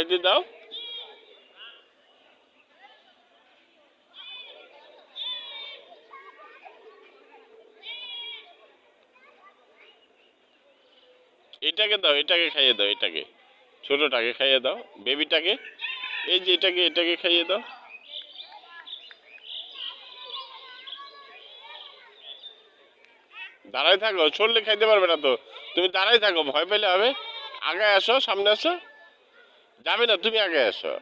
খাইতে দাও। এটাকে দাও, এটাকে খাইয়ে দাও, এটাকে ছোটটাকে খাইয়ে দাও, বেবিটাকে। এই যে এটাকে খাইয়ে দাও। দাঁড়াই থাকো, চললে খাইতে পারবে না তো। তুমি দাঁড়াই থাকো, ভয় পেলে হবে। আগে আসো, সামনে আসো। যাবে না, তুমি আগে আসো।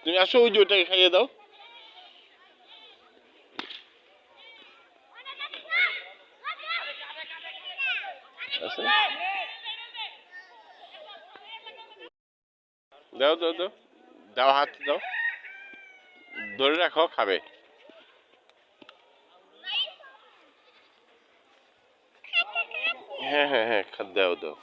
তুমি আসো, ওই যে ওটাকে খাইয়ে দাও। আসো। দাও দাও দাও, দাও হাত দাও, ধরে রাখো, খাবে। হ্যাঁ হ্যাঁ হ্যাঁ, দাও দাও।